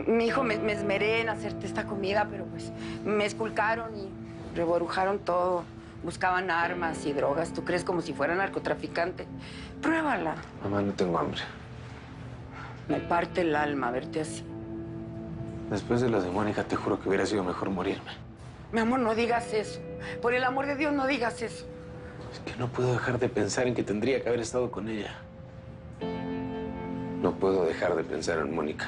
Mi hijo, me esmeré en hacerte esta comida, pero pues me esculcaron y reborujaron todo. Buscaban armas y drogas. ¿Tú crees como si fuera narcotraficante? Pruébala. Mamá, no tengo hambre. Me parte el alma verte así. Después de lo de Mónica, te juro que hubiera sido mejor morirme. Mi amor, no digas eso. Por el amor de Dios, no digas eso. Es que no puedo dejar de pensar en que tendría que haber estado con ella. No puedo dejar de pensar en Mónica.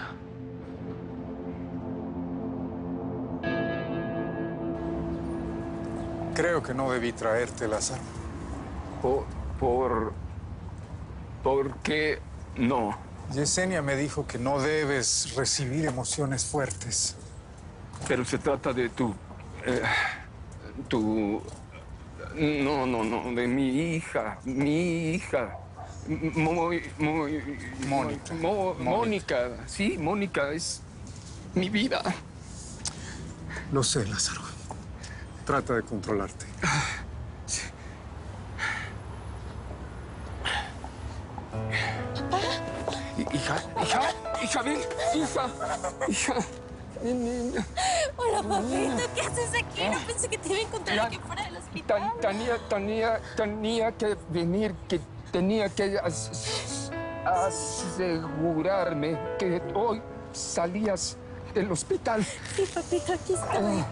Creo que no debí traerte, Lázaro. ¿Por qué no? Yesenia me dijo que no debes recibir emociones fuertes. Pero se trata de no, de mi hija. Mónica, sí, Mónica es mi vida. Lo sé, Lázaro. Trata de controlarte. Sí. Hija. Mi niña. Hola, papito, ¿qué haces aquí? No pensé que te iba a encontrar aquí fuera del hospital. Tenía que venir, que tenía que asegurarme que hoy salías del hospital. Sí, papito, aquí estoy.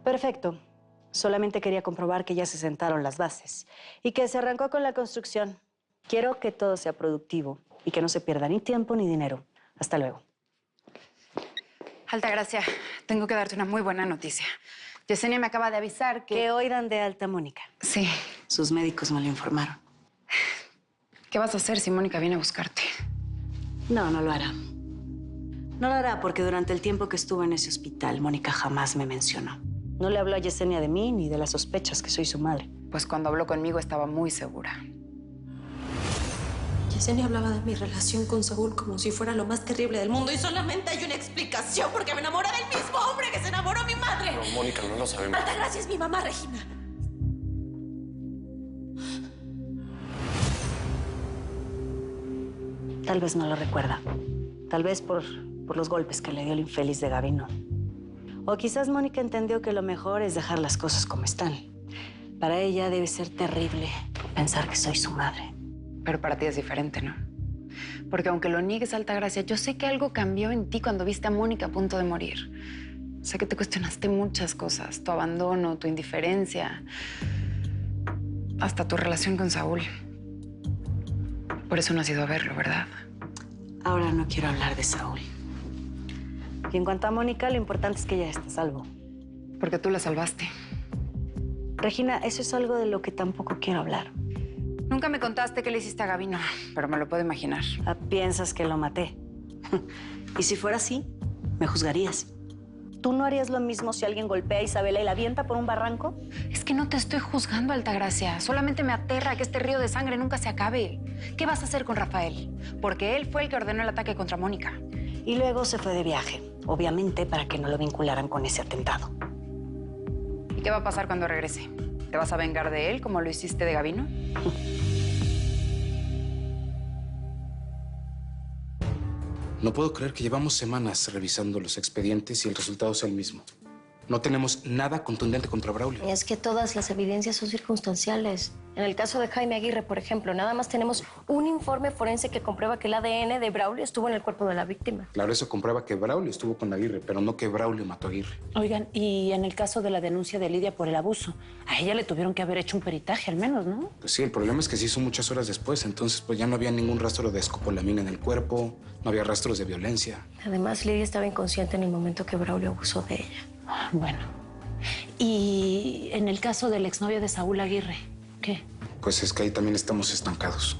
Perfecto. Solamente quería comprobar que ya se sentaron las bases y que se arrancó con la construcción. Quiero que todo sea productivo y que no se pierda ni tiempo ni dinero. Hasta luego. Altagracia, tengo que darte una muy buena noticia. Yesenia me acaba de avisar que... Que hoy dan de alta a Mónica. Sí. Sus médicos me lo informaron. ¿Qué vas a hacer si Mónica viene a buscarte? No, no lo hará. No lo hará porque durante el tiempo que estuvo en ese hospital, Mónica jamás me mencionó. No le habló a Yesenia de mí ni de las sospechas que soy su madre. Pues cuando habló conmigo estaba muy segura. Yesenia hablaba de mi relación con Saúl como si fuera lo más terrible del mundo y solamente hay una explicación porque me enamoré del mismo hombre que se enamoró mi madre. No, Mónica, no lo sabemos. Altagracia es mi mamá, Regina. Tal vez no lo recuerda. Tal vez por los golpes que le dio el infeliz de Gavino. O quizás Mónica entendió que lo mejor es dejar las cosas como están. Para ella debe ser terrible pensar que soy su madre. Pero para ti es diferente, ¿no? Porque aunque lo niegues, Altagracia, yo sé que algo cambió en ti cuando viste a Mónica a punto de morir. Sé que te cuestionaste muchas cosas. Tu abandono, tu indiferencia. Hasta tu relación con Saúl. Por eso no has ido a verlo, ¿verdad? Ahora no quiero hablar de Saúl. Y en cuanto a Mónica, lo importante es que ella esté a salvo. Porque tú la salvaste. Regina, eso es algo de lo que tampoco quiero hablar. Nunca me contaste qué le hiciste a Gavino, pero me lo puedo imaginar. Piensas que lo maté. Y si fuera así, me juzgarías. ¿Tú no harías lo mismo si alguien golpea a Isabela y la avienta por un barranco? Es que no te estoy juzgando, Altagracia. Solamente me aterra que este río de sangre nunca se acabe. ¿Qué vas a hacer con Rafael? Porque él fue el que ordenó el ataque contra Mónica. Y luego se fue de viaje, obviamente para que no lo vincularan con ese atentado. ¿Y qué va a pasar cuando regrese? ¿Te vas a vengar de él como lo hiciste de Gavino? No puedo creer que llevamos semanas revisando los expedientes y el resultado es el mismo. No tenemos nada contundente contra Braulio. Es que todas las evidencias son circunstanciales. En el caso de Jaime Aguirre, por ejemplo, nada más tenemos un informe forense que comprueba que el ADN de Braulio estuvo en el cuerpo de la víctima. Claro, eso comprueba que Braulio estuvo con Aguirre, pero no que Braulio mató a Aguirre. Oigan, y en el caso de la denuncia de Lidia por el abuso, a ella le tuvieron que haber hecho un peritaje al menos, ¿no? Pues sí, el problema es que se hizo muchas horas después, entonces pues ya no había ningún rastro de escopolamina en el cuerpo, no había rastros de violencia. Además, Lidia estaba inconsciente en el momento que Braulio abusó de ella. Bueno. Y en el caso del exnovio de Saúl Aguirre, ¿qué? Pues es que ahí también estamos estancados.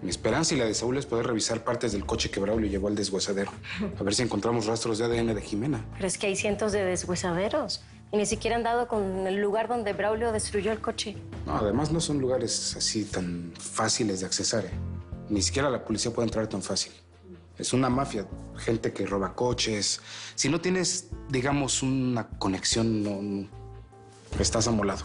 Mi esperanza y la de Saúl es poder revisar partes del coche que Braulio llevó al deshuesadero. A ver si encontramos rastros de ADN de Jimena. Pero es que hay cientos de deshuesaderos y ni siquiera han dado con el lugar donde Braulio destruyó el coche. No, además no son lugares así tan fáciles de accesar, ¿eh? Ni siquiera la policía puede entrar tan fácil. Es una mafia, gente que roba coches. Si no tienes, digamos, una conexión, no estás amolado.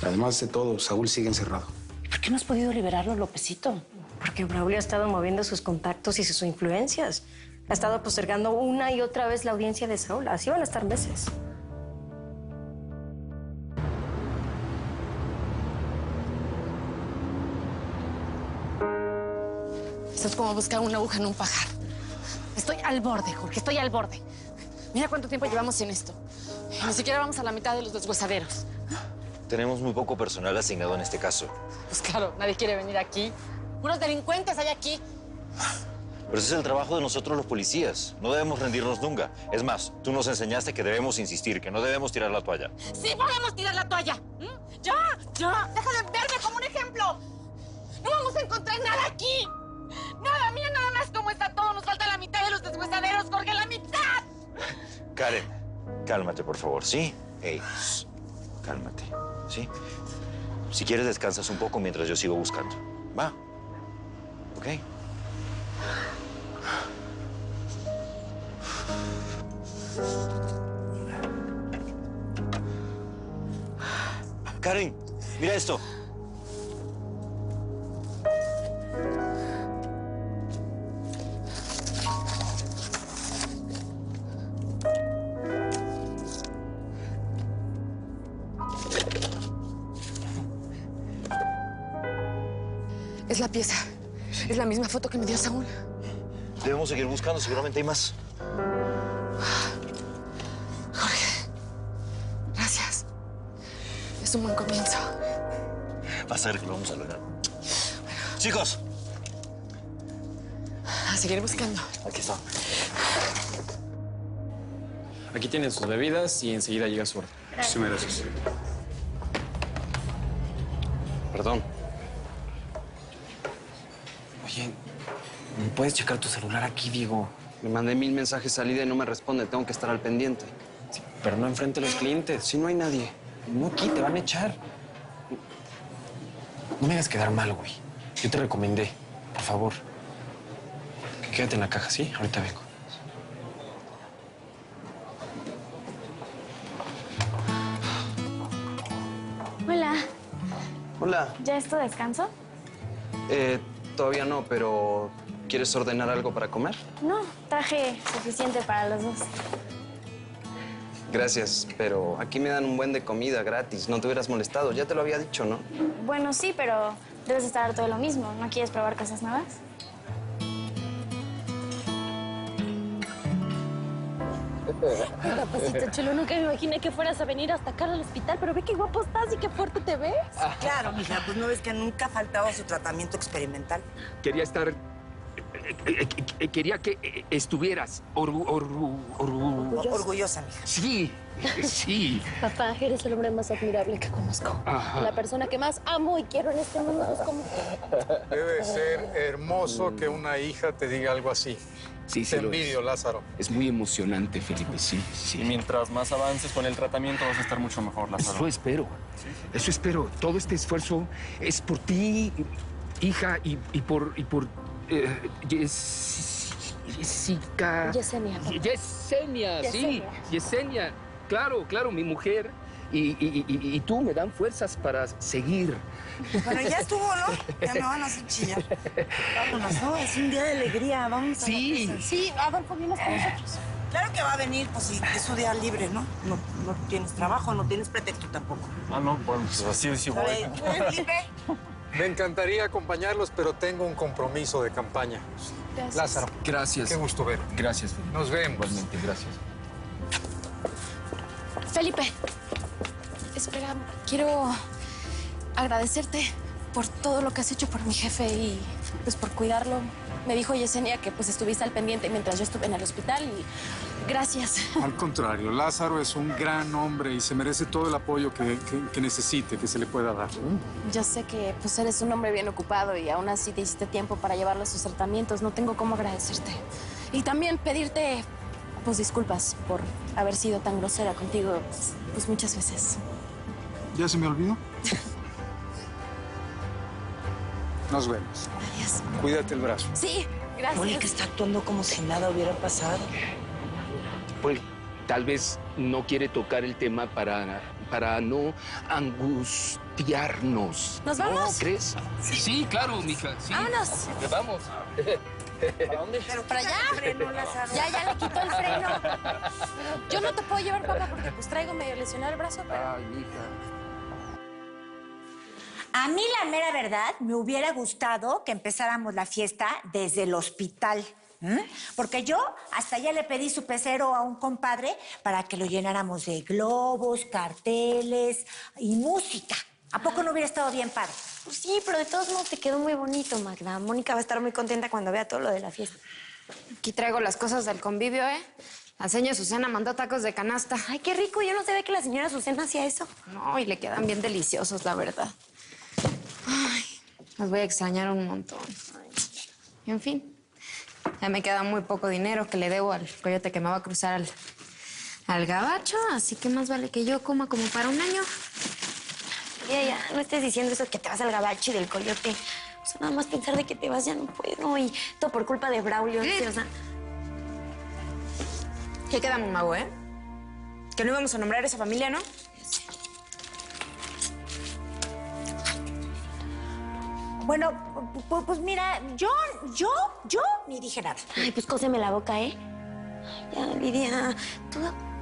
Además de todo, Saúl sigue encerrado. ¿Por qué no has podido liberarlo, Lópezito? Porque Braulio ha estado moviendo sus contactos y sus influencias. Ha estado postergando una y otra vez la audiencia de Saúl. Así van a estar meses. Esto es como buscar una aguja en un pajar. Estoy al borde, Jorge, estoy al borde. Mira cuánto tiempo llevamos en esto. Ni siquiera vamos a la mitad de los deshuesaderos. Tenemos muy poco personal asignado en este caso. Pues claro, nadie quiere venir aquí. Puros delincuentes hay aquí. Pero ese es el trabajo de nosotros los policías. No debemos rendirnos nunca. Es más, tú nos enseñaste que debemos insistir, que no debemos tirar la toalla. ¡Sí podemos tirar la toalla! ¡Ya! ¡Deja de verme como un ejemplo! ¡No vamos a encontrar nada aquí! ¡Nada! Mira nada más cómo está todo. Nos falta la mitad de los deshuesaderos, Jorge, ¡la mitad! Karen, cálmate, por favor, ¿sí? Hey, cálmate, ¿sí? Si quieres, descansas un poco mientras yo sigo buscando. ¿Va? ¿Ok? Karen, mira esto. Es la pieza. Es la misma foto que me dio Saúl. Debemos seguir buscando, seguramente hay más. Jorge, gracias. Es un buen comienzo. Vas a ver que lo vamos a lograr. Chicos. A seguir buscando. Aquí está. Aquí tienen sus bebidas y enseguida llega su orden. Muchísimas gracias. Perdón. Oye, ¿no puedes checar tu celular aquí, Diego? Le mandé 1000 mensajes salida y no me responde. Tengo que estar al pendiente. Sí, pero no enfrente a los clientes. Si no hay nadie. No aquí, te van a echar. No me hagas quedar mal, güey. Yo te recomendé, por favor. Que quédate en la caja, ¿sí? Ahorita vengo. Hola. Hola. ¿Ya es tu descanso? Todavía no, pero ¿quieres ordenar algo para comer? No, traje suficiente para los dos. Gracias, pero aquí me dan un buen de comida gratis. No te hubieras molestado. Ya te lo había dicho, ¿no? Bueno, sí, pero debes estar harto de lo mismo. ¿No quieres probar cosas nuevas? Papacito chulo, nunca me imaginé que fueras a venir hasta acá al hospital, pero ve qué guapo estás y qué fuerte te ves. Claro, mija, pues no ves que nunca faltaba su tratamiento experimental. Quería estar... quería que estuvieras orgullosa, mija. Sí, sí. Papá, eres el hombre más admirable que conozco. Ajá. La persona que más amo y quiero en este mundo es como... Debe ser hermoso que una hija te diga algo así. Sí, te envidio, Lázaro. Es muy emocionante, Felipe, sí, sí. Y mientras más avances con el tratamiento, vas a estar mucho mejor, Lázaro. Eso espero. Eso espero. Todo este esfuerzo es por ti, hija, y por Jessica. Yesenia. Yesenia, sí. Yesenia. Claro, claro, mi mujer. Y tú me dan fuerzas para seguir. Bueno, ya estuvo, ¿no? Ya me van a hacer chillar. Vámonos, ¿no? Es un día de alegría. Vamos a la fiesta. Sí, Adolfo, vienes con nosotros. Claro que va a venir, pues si es su día libre, ¿no? No tienes trabajo, no tienes pretexto tampoco. Ah, no, bueno, pues así sí voy. Felipe. Me encantaría acompañarlos, pero tengo un compromiso de campaña. Gracias. Lázaro. Gracias. Qué gusto ver. Gracias, Felipe. Nos vemos. Igualmente, gracias. Felipe, espera, quiero agradecerte por todo lo que has hecho por mi jefe y pues por cuidarlo. Me dijo Yesenia que pues estuviste al pendiente mientras yo estuve en el hospital y gracias. Al contrario, Lázaro es un gran hombre y se merece todo el apoyo que necesite, que se le pueda dar. Yo sé que pues eres un hombre bien ocupado y aún así te hiciste tiempo para llevarlo a sus tratamientos. No tengo cómo agradecerte. Y también pedirte pues disculpas por haber sido tan grosera contigo pues muchas veces. ¿Ya se me olvidó? Nos vemos. Adiós. Cuídate el brazo. Sí, gracias. Mónica está actuando como si nada hubiera pasado. Pues tal vez no quiere tocar el tema para no angustiarnos. ¿Nos vamos? ¿No crees? Sí, claro, mija. Sí. Vámonos. Vamos. ¿Para dónde? Pero para allá. Freno, Lázaro. Ya le quitó el freno. Yo no te puedo llevar, papá, porque pues traigo medio lesionado el brazo, pero... Ay, mija. A mí, la mera verdad, me hubiera gustado que empezáramos la fiesta desde el hospital. Porque yo hasta ya le pedí su pecero a un compadre para que lo llenáramos de globos, carteles y música. ¿A poco no hubiera estado bien padre? Pues sí, pero de todos modos te quedó muy bonito, Magda. Mónica va a estar muy contenta cuando vea todo lo de la fiesta. Aquí traigo las cosas del convivio, ¿eh? La señora Susana mandó tacos de canasta. Ay, qué rico. Yo no sabía que la señora Susana hacía eso. No, y le quedan bien deliciosos, la verdad. Ay, los voy a extrañar un montón. Y en fin, ya me queda muy poco dinero que le debo al coyote que me va a cruzar al gabacho, así que más vale que yo coma como para un año. Ya, no estés diciendo eso que te vas al gabacho y del coyote. O sea, nada más pensar de que te vas ya no puedo. Y todo por culpa de Braulio. ¿Sí? O sea... ¿Qué queda, mi mago, Que no íbamos a nombrar a esa familia, ¿no? Bueno, pues mira, yo ni dije nada. Ay, pues cóseme la boca, ¿eh? Ya, Lidia,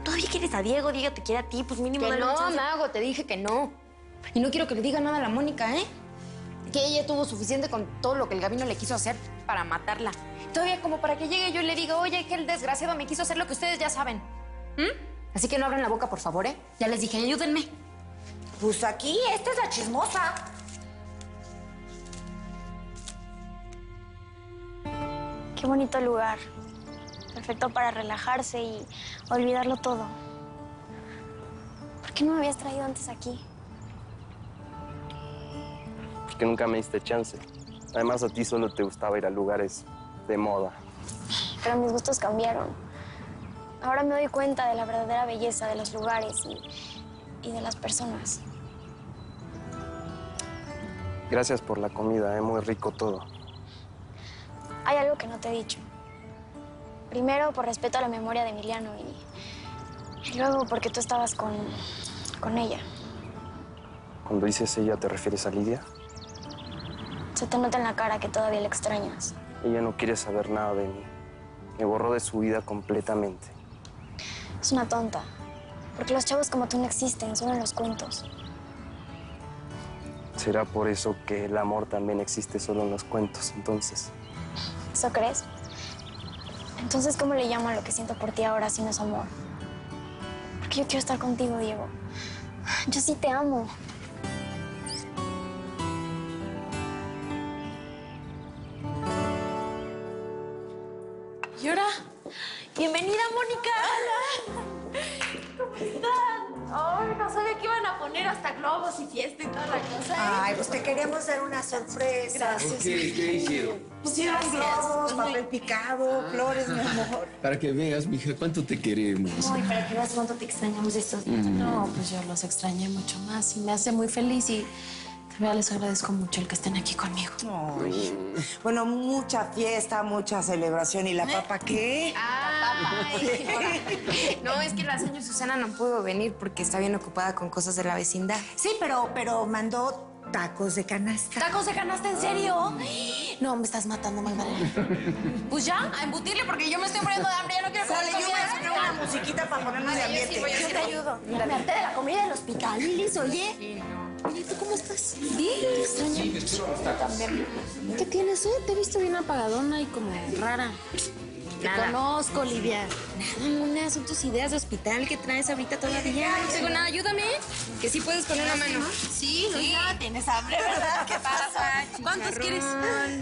todavía quieres a Diego, Diego te quiere a ti, pues mínimo... Que dale un no, chance. mago, te dije que no. Y no quiero que le diga nada a la Mónica, Que ella tuvo suficiente con todo lo que el Gabino le quiso hacer para matarla. Todavía como para que llegue yo y le diga, oye, que el desgraciado me quiso hacer lo que ustedes ya saben. Así que no abran la boca, por favor, Ya les dije, ayúdenme. Pues aquí, esta es la chismosa. Qué bonito lugar. Perfecto para relajarse y olvidarlo todo. ¿Por qué no me habías traído antes aquí? Porque nunca me diste chance. Además, a ti solo te gustaba ir a lugares de moda. Pero mis gustos cambiaron. Ahora me doy cuenta de la verdadera belleza de los lugares y de las personas. Gracias por la comida, muy rico todo. Hay algo que no te he dicho. Primero, por respeto a la memoria de Emiliano y luego porque tú estabas con ella. Cuando dices ella, ¿te refieres a Lidia? Se te nota en la cara que todavía le extrañas. Ella no quiere saber nada de mí. Me borró de su vida completamente. Es una tonta. Porque los chavos como tú no existen, solo en los cuentos. ¿Será por eso que el amor también existe solo en los cuentos, entonces? ¿Eso crees? Entonces, ¿cómo le llamo a lo que siento por ti ahora si no es amor? Porque yo quiero estar contigo, Diego. Yo sí te amo. ¿Y ahora? Bienvenida, Mónica. Hola. ¿Cómo están? Ay, no sabía que iban a poner hasta globos y fiesta y toda la cosa. Ay, pues te queríamos dar una sorpresa. Gracias. ¿Qué hicieron? Pusieron globos, papel picado, flores, mi amor. Para que veas, mija, cuánto te queremos. Ay, para que veas cuánto te extrañamos estos días. No, pues yo los extrañé mucho más y me hace muy feliz y de verdad les agradezco mucho el que estén aquí conmigo. Ay. Bueno, mucha fiesta, mucha celebración. ¿Y la papa qué? No, es que la señora Susana no pudo venir porque está bien ocupada con cosas de la vecindad. Sí, pero mandó tacos de canasta. ¿Tacos de canasta, en serio? No, me estás matando, Magdalena. Pues ya, a embutirle porque yo me estoy muriendo de hambre, ya no quiero comer Sale, yo voy a comida. poner una musiquita para ponernos de ambiente. Yo te ayudo. Me harté de la comida del hospital, Lilis, oye. ¿Y tú cómo estás? Bien. Te extraño. ¿Qué tienes, Te he visto bien apagadona y como rara. Te conozco, Olivia. Nada, Mona, son tus ideas de hospital que traes ahorita todavía. No tengo nada, ayúdame. Que sí puedes poner una mano. Sí, ya tienes hambre, ¿verdad? ¿Qué pasa? ¿Cuántos quieres?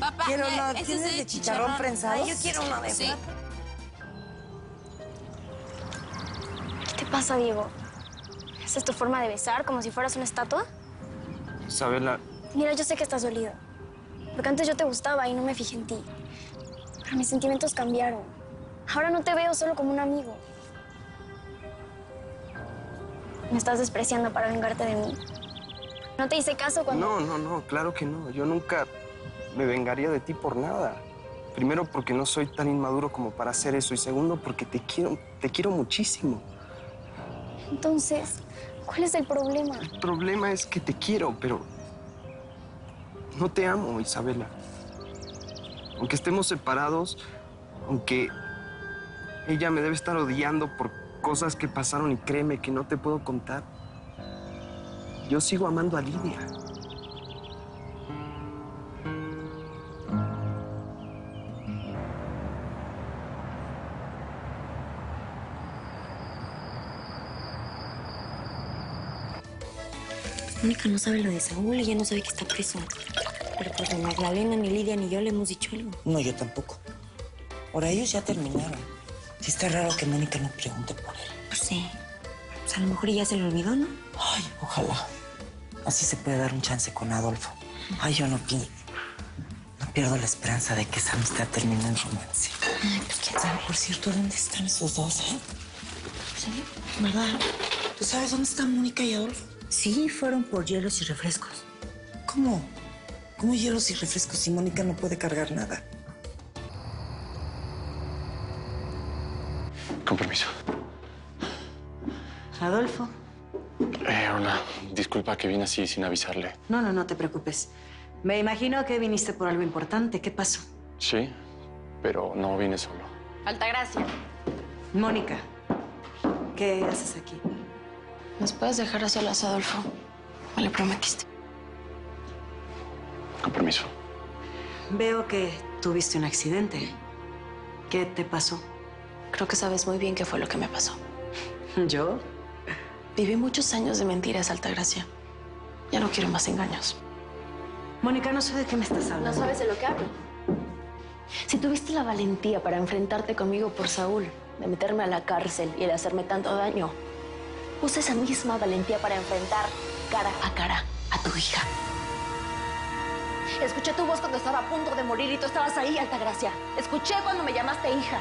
Papá, Quiero uno. ese es ¿Tienes de chicharrón prensado? Ay, yo quiero uno de Sí. ¿Qué te pasa, Diego? ¿Esa es tu forma de besar, como si fueras una estatua? Isabela, Mira, yo sé que estás dolido. Porque antes yo te gustaba y no me fijé en ti. Pero mis sentimientos cambiaron. Ahora no te veo solo como un amigo. Me estás despreciando para vengarte de mí. ¿No te hice caso cuando...? no, claro que no. Yo nunca me vengaría de ti por nada. Primero, porque no soy tan inmaduro como para hacer eso. Y segundo, porque te quiero muchísimo. Entonces, ¿cuál es el problema? El problema es que te quiero, pero no te amo, Isabela. Aunque estemos separados, aunque ella me debe estar odiando por cosas que pasaron y créeme que no te puedo contar, yo sigo amando a Lidia. Mónica no sabe lo de Saúl, ella no sabe que está preso. Pero pues ni Magdalena, ni Lidia, ni yo le hemos dicho algo. No, yo tampoco. Ahora, ellos ya terminaron. Sí está raro que Mónica no pregunte por él. Pues sí. Pues a lo mejor ya se le olvidó, ¿no? Ay, ojalá. Así se puede dar un chance con Adolfo. Ay, yo no pierdo la esperanza de que esa amistad termine en romance. Ay, pues quién sabe. Por cierto, ¿dónde están esos dos, Sí, ¿verdad? ¿Tú sabes dónde están Mónica y Adolfo? Sí, fueron por hielos y refrescos. ¿Cómo? ¿Cómo hielos y refrescos si Mónica no puede cargar nada? Con permiso. Adolfo. Hola. Disculpa que vine así sin avisarle. No te preocupes. Me imagino que viniste por algo importante. ¿Qué pasó? Sí, pero no vine solo. Altagracia. Mónica, ¿qué haces aquí? ¿Nos puedes dejar a solas, Adolfo? Me lo prometiste. Con permiso. Veo que tuviste un accidente. ¿Qué te pasó? Creo que sabes muy bien qué fue lo que me pasó. ¿Yo? Viví muchos años de mentiras, Altagracia. Ya no quiero más engaños. Mónica, no sé de qué me estás hablando. ¿No sabes de lo que hablo? Si tuviste la valentía para enfrentarte conmigo por Saúl, de meterme a la cárcel y de hacerme tanto daño, usa esa misma valentía para enfrentar cara a cara a tu hija. Escuché tu voz cuando estaba a punto de morir y tú estabas ahí, Altagracia. Escuché cuando me llamaste hija.